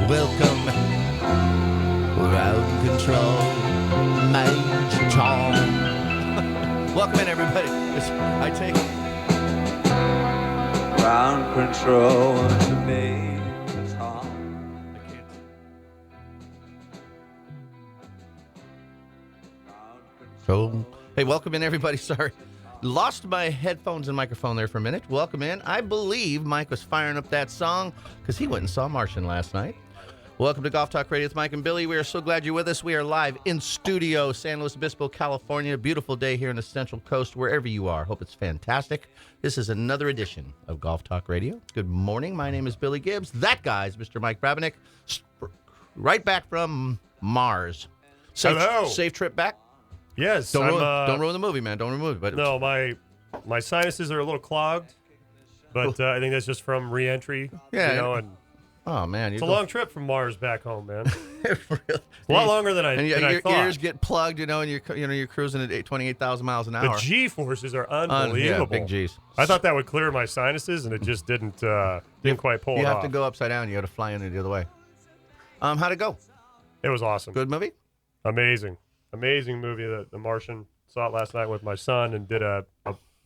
Welcome, Ground Control, Major Tom. Welcome in, everybody. I take Ground control to Major Tom. So, hey, welcome in, everybody. Sorry. Lost my headphones and microphone there for a minute. Welcome in. I believe Mike was firing up that song because he went and saw Martian last night. Welcome to Golf Talk Radio with Mike and Billy. We are so glad you're with us. We are live in studio, San Luis Obispo, California. Beautiful day here in the Central Coast, wherever you are. Hope it's fantastic. This is another edition of Golf Talk Radio. Good morning. My name is Billy Gibbs. That guy's Mr. Mike Brabennick. Right back from Mars. Hello. Safe trip back? Yes. Don't ruin the movie, man. Don't ruin the movie. But No, my sinuses are a little clogged, but I think that's just from re-entry. Yeah. And oh, man. it's a long trip from Mars back home, man. Really? A lot longer than I And than I your thought. ears get plugged, and you're cruising at 28,000 miles an hour. The G forces are unbelievable. Yeah, big G's. I thought that would clear my sinuses, and it just didn't quite pull You it have off. to go upside down. You got to fly in it the other way. How'd it go? It was awesome. Good movie? Amazing movie. The Martian. Saw it last night with my son and did a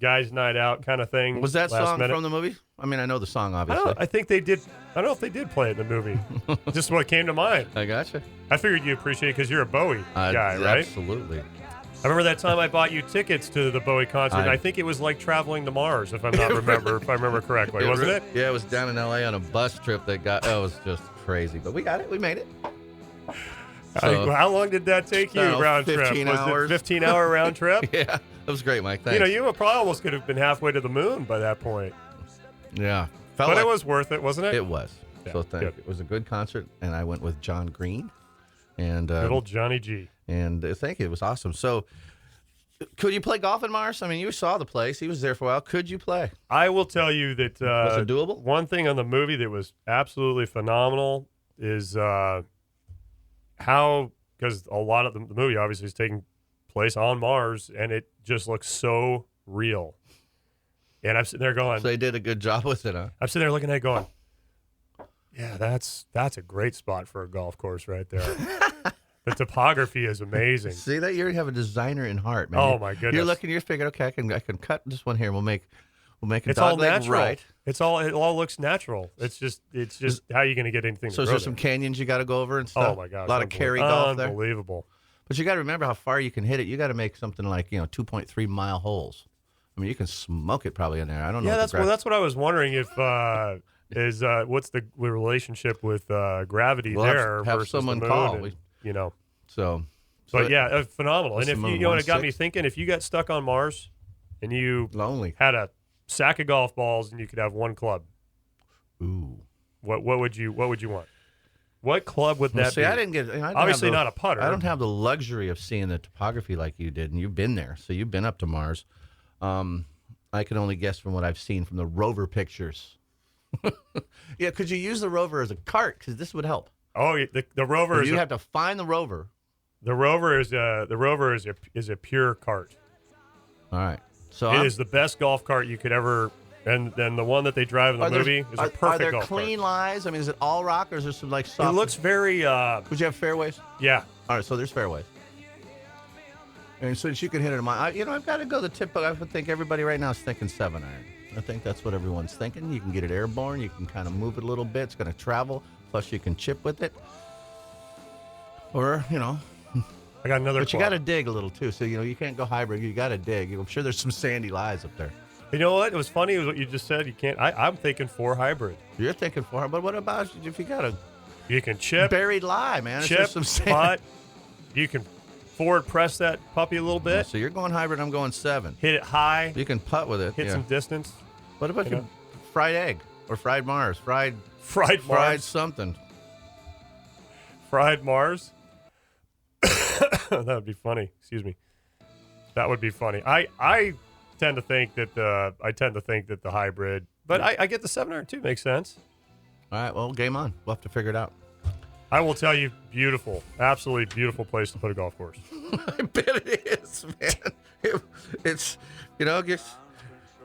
guys' night out kind of thing. Was that last song minute. from the movie? I mean, I know the song, obviously. I think they did. I don't know if they did play it in the movie. Just what came to mind. I gotcha. I figured you appreciate it because you're a Bowie guy, right? Absolutely. I remember that time I bought you tickets to the Bowie concert. I think it was like traveling to Mars, if I remember correctly, wasn't it? Yeah, it was down in L.A. on a bus trip that it was just crazy. But we got it. We made it. So, How long did that take you, I don't know, round 15 trip? hours. Was it 15-hour round trip? yeah, it was great, Mike. Thanks. You probably almost could have been halfway to the moon by that point. Yeah. But it was worth it, wasn't it? It was. Yeah, So thank you. good. It was a good concert, and I went with John Green. And Good old Johnny G. And thank you. It was awesome. So, could you play golf in Mars? I mean, you saw the place. He was there for a while. Could you play? I will tell you that Was it doable? one thing on the movie that was absolutely phenomenal is how, because a lot of the movie obviously is taking place on Mars, and it just looks so real. And I'm sitting there going, So they did a good job with it, huh? I'm sitting there looking at it going, yeah, that's a great spot for a golf course right there. The topography is amazing. See that you have a designer in heart, man. Oh, my goodness. You're looking, you're figuring, okay, I can cut this one here. We'll make a It's all dog leg natural. right. It all looks natural. It's just how are you going to get anything So to is grow there there? some canyons you got to go over and stuff? Oh my gosh! A lot of carry golf there. Unbelievable. But you got to remember how far you can hit it. You got to make something like 2.3 mile holes. I mean, you can smoke it probably in there. I don't know. Yeah, what the that's what I was wondering. If what's the relationship with gravity We'll there have versus someone the moon? call. And, So but yeah, phenomenal. And What's if the moon, it got me 1.6? thinking, if you got stuck on Mars and you lonely. had a sack of golf balls and you could have one club, Ooh. what would you want? What club would Well, that see, be? I didn't get. I didn't Obviously have the- not a putter. I don't have the luxury of seeing the topography like you did, and you've been there, so you've been up to Mars. I can only guess from what I've seen from the rover pictures. Yeah, could you use the rover as a cart? Because this would help. Oh, the rover is You have to find the rover. the rover is a pure cart. All right. So It is the best golf cart you could ever. And then the one that they drive in the movie is a perfect Are there golf clean cart. lies? I mean, is it all rock, or is there some like soft? It looks very. Would you have fairways? Yeah. All right, so there's fairways. And so you can hit it in my. I've got to go the tip. I would think everybody right now is thinking 7-iron. I think that's what everyone's thinking. You can get it airborne. You can kind of move it a little bit. It's going to travel. Plus, you can chip with it. Or I got another. but you club. got to dig a little too. So you can't go hybrid. You got to dig. I'm sure there's some sandy lies up there. You know what? It was funny. Was what you just said. You can't. I'm thinking 4 hybrid. You're thinking 4, but what about if you got a You can chip, buried lie, man? It's chip, just some sand. putt. You can forward press that puppy a little bit. So you're going hybrid. I'm going 7. Hit it high. You can putt with it. Hit yeah. some distance. What about you your know? fried egg or fried Mars? Fried Fried Mars. something. Fried Mars. That would be funny. Excuse me. That would be funny. I tend to think that the hybrid, but I get the 7-iron too. Makes sense. All right, well, game on. We'll have to figure it out. I will tell you, beautiful, absolutely beautiful place to put a golf course. I bet it is, man. It's, just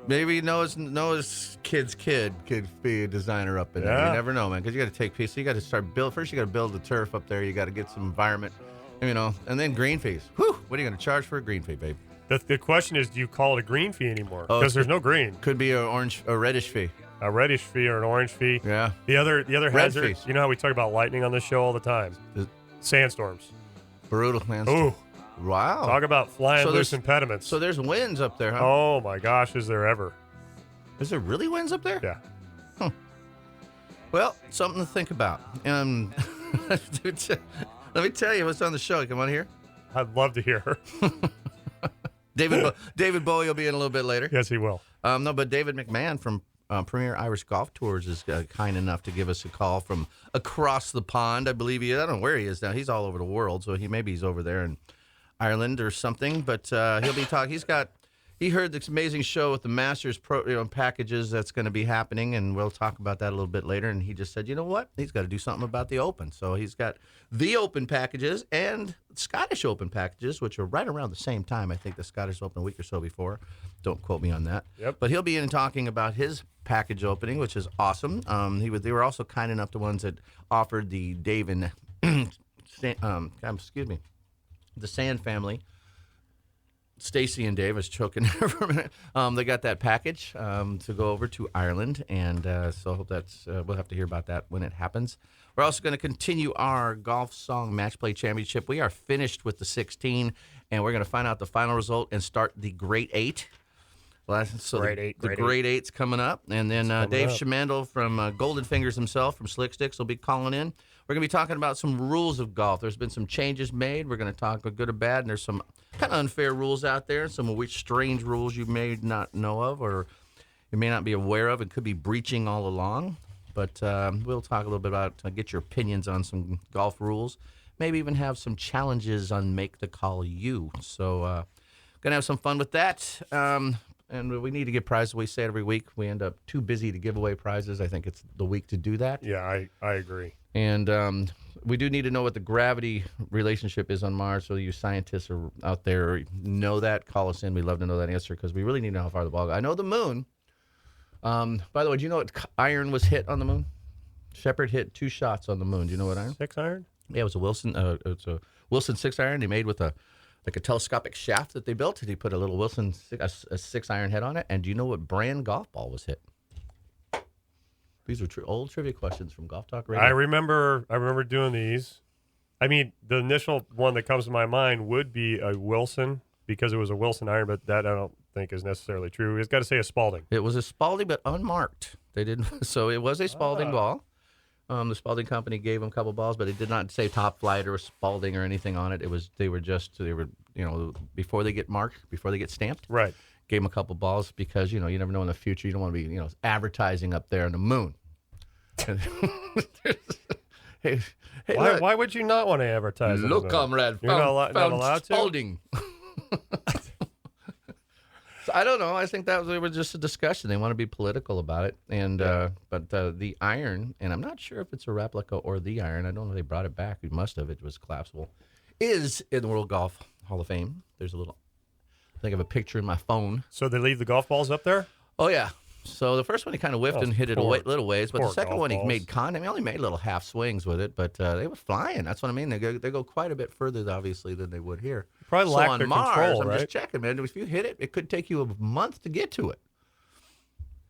Maybe Noah's kid's kid could be a designer up in there. Yeah. You never know, man, because you got to take pieces. You got to start build. First, you got to build the turf up there. You got to get some environment, and then green fees. Whew, what are you going to charge for a green fee, babe? The question is, do you call it a green fee anymore? Oh, Because there's no green. Could be a reddish fee. A reddish fee or an orange fee. Yeah. The other Red hazard. fees. You know how we talk about lightning on this show all the time? Sandstorms. Brutal, man. Ooh, Wow. talk about flying So loose there's- impediments. So there's winds up there, huh? Oh my gosh, is there ever? Is there really winds up there? Yeah. Well, something to think about. Let me tell you what's on the show. Come on here. I'd love to hear her. David Bowie will be in a little bit later. Yes, he will. No, but David McMahon from Premier Irish Golf Tours is kind enough to give us a call from across the pond. I believe I don't know where he is now. He's all over the world, so he's over there in Ireland or something. But he'll be talking. He heard this amazing show with the Masters packages that's going to be happening, and we'll talk about that a little bit later. And he just said, you know what? He's got to do something about the Open. So he's got the Open packages and Scottish Open packages, which are right around the same time. I think the Scottish Open a week or so before. Don't quote me on that. Yep. But he'll be in talking about his package opening, which is awesome. They were also kind enough, the ones that offered the Dave and the Sand family. Stacy and Dave, I was choking there for a minute. They got that package to go over to Ireland, and so I hope we'll have to hear about that when it happens. We're also going to continue our Golf Song Match Play Championship. We are finished with the 16, and we're going to find out the final result and start the Great Eight. The Great Eight's coming up, and then Dave Schimandel from Golden Fingers himself from Slick Sticks will be calling in. We're going to be talking about some rules of golf. There's been some changes made. We're going to talk about good or bad, and there's some kind of unfair rules out there, some of which strange rules you may not know of or you may not be aware of and could be breaching all along. But we'll talk a little bit about, get your opinions on some golf rules, maybe even have some challenges on Make the Call You. So going to have some fun with that. And we need to give prizes. We say it every week. We end up too busy to give away prizes. I think it's the week to do that. Yeah, I agree. And we do need to know what the gravity relationship is on Mars. So you scientists are out there know that. Call us in. We'd love to know that answer because we really need to know how far the ball goes. I know the moon. By the way, do you know what iron was hit on the moon? Shepard hit 2 shots on the moon. Do you know what iron? 6 iron? Yeah, it was a Wilson. It's a Wilson 6 iron. They made with a telescopic shaft that they built. He put a little Wilson 6 iron head on it. And do you know what brand golf ball was hit? These are old trivia questions from Golf Talk Radio. I remember doing these. I mean, the initial one that comes to my mind would be a Wilson because it was a Wilson iron, but that I don't think is necessarily true. It's got to say a Spalding. It was a Spalding, but unmarked. They didn't. So it was a Spalding ball. The Spalding company gave them a couple balls, but it did not say Top Flight or Spalding or anything on it. They were before they get marked, before they get stamped. Right. Gave them a couple balls because you never know in the future. You don't want to be advertising up there on the moon. hey, Why would you not want to advertise? Look, comrade, You're not allowed to? Spalding. So I don't know. I think it was just a discussion. They want to be political about it, and but the iron, and I'm not sure if it's a replica or the iron. I don't know if they brought it back. We must have. It was collapsible. Is in the World Golf Hall of Fame. There's I think of a picture in my phone. So they leave the golf balls up there? Oh yeah. So the first one he kind of whiffed and hit it a little ways, but the second golf one he balls. made he only made little half swings with it, but they were flying. That's what I mean. They go quite a bit further, obviously, than they would here. Probably so lack on their Mars, control, I'm right? just checking, man. If you hit it, it could take you a month to get to it.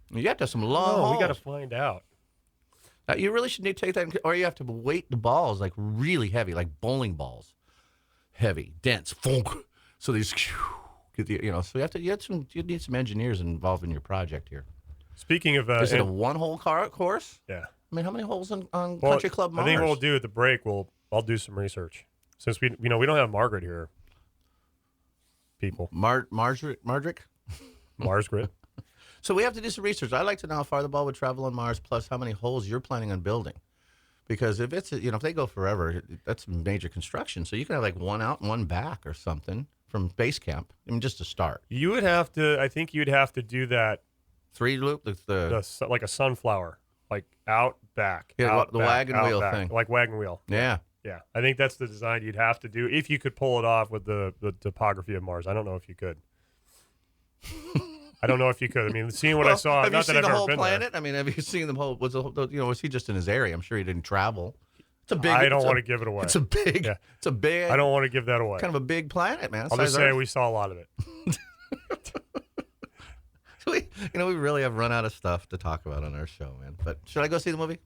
You have to have some long Oh, we got to hauls. find out. You really should need to take that, or you have to weight the balls like really heavy, like bowling balls, heavy, dense, funk. So these, so you need some engineers involved in your project here. Speaking of, Is it a one-hole course? yeah. I mean, how many holes on Well, Country Club Mars? I think what we'll do at the break, I'll do some research since we don't have Margaret here. People, Mardrick? Mars Grit. So we have to do some research. I'd like to know how far the ball would travel on Mars, plus how many holes you're planning on building. Because if it's if they go forever, that's major construction. So you can have like one out and one back or something from base camp. I mean, just to start. You would have to. I think you'd have to do that. 3 loop, Like a sunflower, like out back. Yeah, out, the back, wagon out, wheel back, thing. like wagon wheel. Yeah. Yeah, I think that's the design you'd have to do if you could pull it off with the topography of Mars. I don't know if you could. I don't know if you could. I mean, seeing what I saw, have not you seen that I've the ever whole been planet? I mean, have you seen the whole? Was he just in his area? I'm sure he didn't travel. It's a big. there. I don't it's a- want to give it away. It's a big. Yeah. It's a big. I don't want to give that away. Kind of a big planet, man. I'll Size just say Earth. we saw a lot of it. we really have run out of stuff to talk about on our show, man. But should I go see the movie?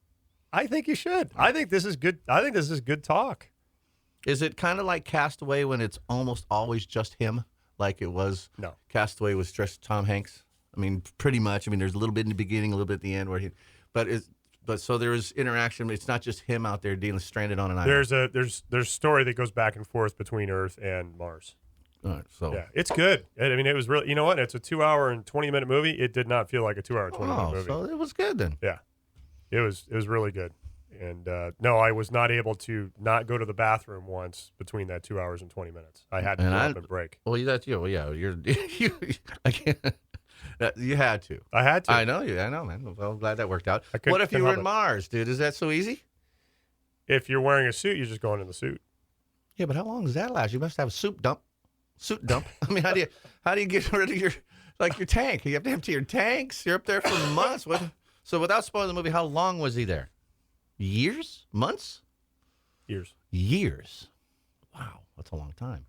I think you should. I think this is good. I think this is good talk. Is it kind of like Castaway when it's almost always just him, like it was? No. Castaway was just Tom Hanks. I mean, pretty much. I mean, there's a little bit in the beginning, a little bit at the end, but so there is interaction. It's not just him out there dealing stranded on an island. There's a story that goes back and forth between Earth and Mars. All right, so Yeah, it's good. I mean, it was really. You know what? It's a 2 hour and 20-minute movie. It did not feel like a 2 hour and 20-minute movie. so it was good then. Yeah, it was really good. And no, I was not able to not go to the bathroom once between that 2 hours and 20 minutes. I had to go up and break. Well, that's you. Well, yeah, you're I can't. You had to. I had to. I know you. I know, man. Well, I'm glad that worked out. I couldn't- What if you couldn't were help in it. Mars, dude? Is that so easy? If you're wearing a suit, you're just going in the suit. Yeah, but how long does that last? You must have a soup dump. Soup dump. I mean, how do you get rid of your tank? You have to empty your tanks. You're up there for months. So without spoiling the movie, how long was he there? Years? Months? Years. Years. Wow, that's a long time.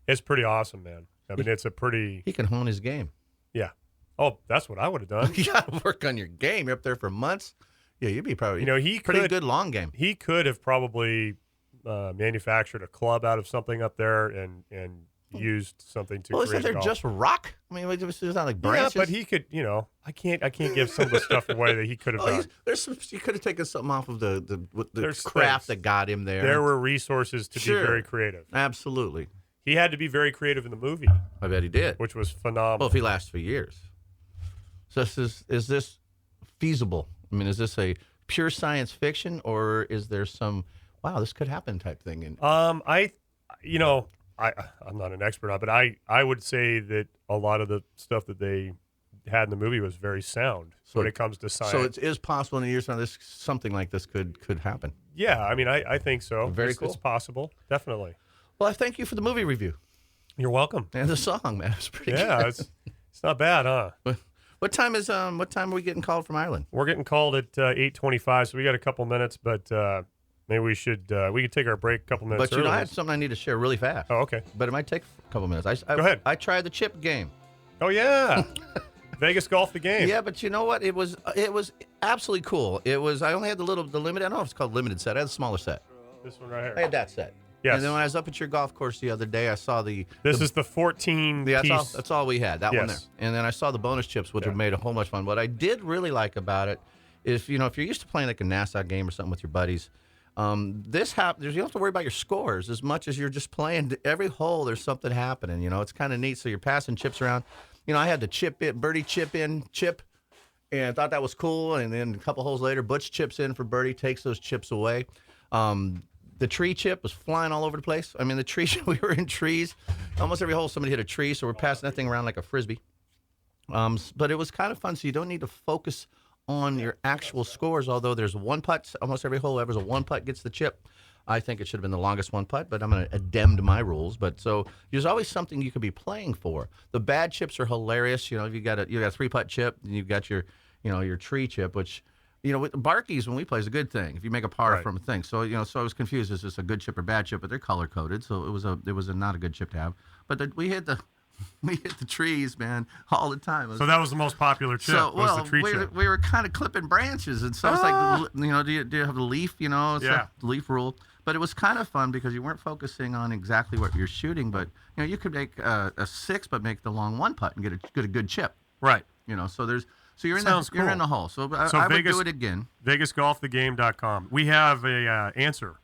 It's pretty awesome, man. I mean, it's a pretty. He can hone his game. Yeah. Oh, that's what I would have done. You got to work on your game. You're up there for months. Yeah, you'd be probably. You know, he pretty could- good long game. He could have probably manufactured a club out of something up there and used something to Well, create isn't there golf. just rock? I mean, it's not like Yeah, branches. but he could. You know, I can't give some of the stuff away that he could have done. There's some. You could have taken something off of the There's craft things. that got him there. There were resources to Sure. be very creative. Absolutely. He had to be very creative in the movie, I bet he did. which was Well, phenomenal. if he lasts for years. So is this feasible? I mean, is this a pure science fiction, or is there some wow, this could happen type thing? And I'm not an expert on it, but I would say that a lot of the stuff that they had in the movie was very sound when it comes to science. so it is possible in a year's time this something like this could happen. Yeah, I mean, I think so. Very It's cool. possible, definitely. Well, I thank you for the movie review You're welcome. and the song, man. It's pretty Yeah, good. it's not bad, huh? What time are we getting called from Ireland? We're getting called at 8:25, so we got a couple minutes, but maybe we could take our break a couple minutes But you know, I early. have something I need to share really fast. Oh, okay. But it might take a couple minutes. Go ahead. I tried the chip game. Oh yeah, Vegas Golf the game. Yeah, but you know what? It was absolutely cool. I only had the limited. I don't know if it's called limited set. I had the smaller set. This one right here. I had that set. Yes. And then when I was up at your golf course the other day, I saw the. This is the 14 Yeah, piece. that's all we had. That one there. Yes. And then I saw the bonus chips, which Yeah. have made a whole much fun. What I did really like about it is, if you're used to playing like a Nassau game or something with your buddies, you don't have to worry about your scores as much as you're just playing. Every hole, there's something happening. You know, it's kind of neat. So you're passing chips around. You know, I had the birdie chip, and I thought that was cool. And then a couple holes later, Butch chips in for birdie, takes those chips away. The tree chip was flying all over the place. I mean, the tree, we were in trees. Almost every hole, somebody hit a tree, so we're passing that thing around like a Frisbee. But it was kind of fun, so you don't need to focus on your actual scores, although there's one putt. Almost every hole, whoever's a one putt gets the chip. I think it should have been the longest one putt, but I'm going to addend my rules. But so there's always something you could be playing for. The bad chips are hilarious. You know, you got a 3-putt chip, and you've got your tree chip, which, you know, with Barkeys when we play is a good thing. If you make a par Right. from a thing, so so I was confused. Is this a good chip or bad chip? But they're color coded, so it was a not a good chip to have. But we hit the trees, man, all the time. It was- So that was the most popular chip. was the tree chip. we were kind of clipping branches, and so it's like, do you have the leaf? You know, it's Yeah. the leaf rule. But it was kind of fun because you weren't focusing on exactly what you're shooting, but you could make a 6, but make the long one putt and get a good chip. Right. You know, so you're in Sounds you're cool. in the hole. So I would Vegas- do it again. VegasGolfTheGame.com. We have a answer.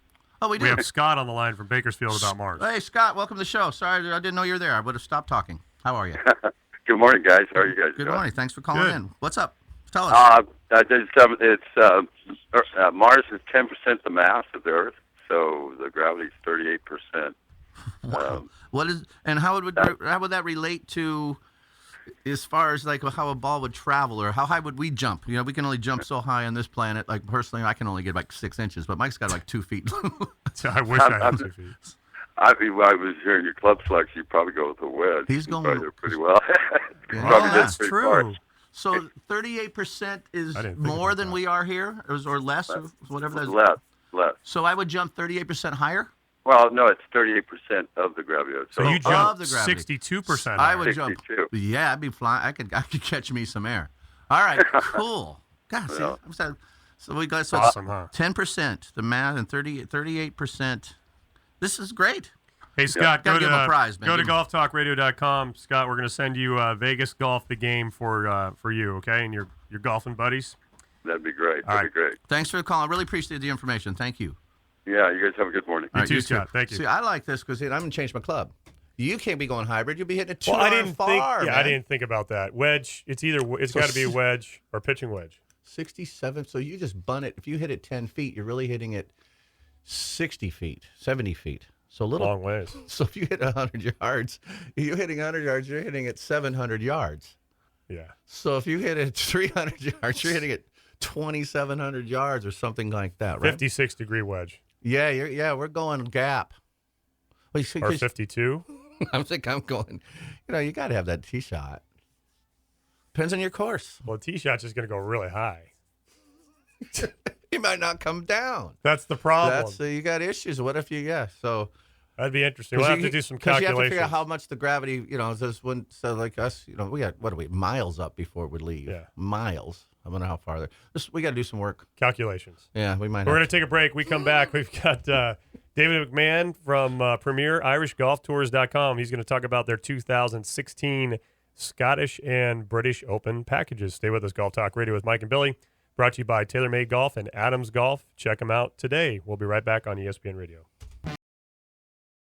Oh, we do. We have Scott on the line from Bakersfield about Mars. Hey, Scott, welcome to the show. Sorry, I didn't know you were there. I would have stopped talking. How are you? Good morning, guys. How are you guys Good doing? morning. Thanks for calling Good. in. What's up? Tell us. Mars is 10% the mass of the Earth, so the gravity is 38%. How would that relate to, as far as like how a ball would travel, or how high would we jump? You know, we can only jump so high on this planet. Like personally, I can only get like 6 inches, but Mike's got like 2 feet. I wish I had 2 feet. I was hearing your club selection. You probably go with a wedge. He's You going- probably do pretty well. Yeah. Probably Oh, did that's pretty true. far. So 38% is I didn't think more about than that. we are here, or less, or whatever that is. Less. So I would jump 38% higher. Well, no, it's 38% of the gravity. So Oh, you of jump the gravity. 62%. I would jump. 62. Yeah, I'd be flying. I could catch me some air. All right, cool. God, see, Well. so we got so Awesome, huh? 10% the math and 38%. This is great. Hey, Scott, Gotta go give him a to, prize, man. go to Give him- golftalkradio.com. Scott, we're going to send you Vegas Golf the game for you, okay, and your golfing buddies. That'd be great. All That'd be great. Thanks for the call. I really appreciate the information. Thank you. Yeah, you guys have a good morning. All right, too, you Scott. Thank you. See, I like this because I'm going to change my club. You can't be going hybrid. You'll be hitting it too Well, I didn't far, think. Yeah, I man. didn't think about that. Wedge. It's So got to be a wedge or pitching wedge. 67. So you just bunt it. If you hit it 10 feet, you're really hitting it 60 feet, 70 feet. So a little. Long ways. So if you hit 100 yards, you're hitting 100 yards, you're hitting it 700 yards. Yeah. So if you hit it 300 yards, you're hitting it 2,700 yards or something like that, right? 56-degree wedge Yeah, we're going gap. Well, you see, or 'cause 52. I'm going, you got to have that tee shot. Depends on your course. Well, the tee shot's just going to go really high. You might not come down. That's the problem. That's you got issues. What if so That'd be interesting. We'll have to do some calculations. You have to figure out how much the gravity, is this one. So like us, we got, what are we, miles up before we leave? Yeah. Miles. I don't know how far there. We got to do some work. Calculations. Yeah, we might We're have going to take a break. We come back. We've got David McMahon from Premier IrishGolfTours.com. He's going to talk about their 2016 Scottish and British Open packages. Stay with us. Golf Talk Radio with Mike and Billy. Brought to you by TaylorMade Golf and Adams Golf. Check them out today. We'll be right back on ESPN Radio.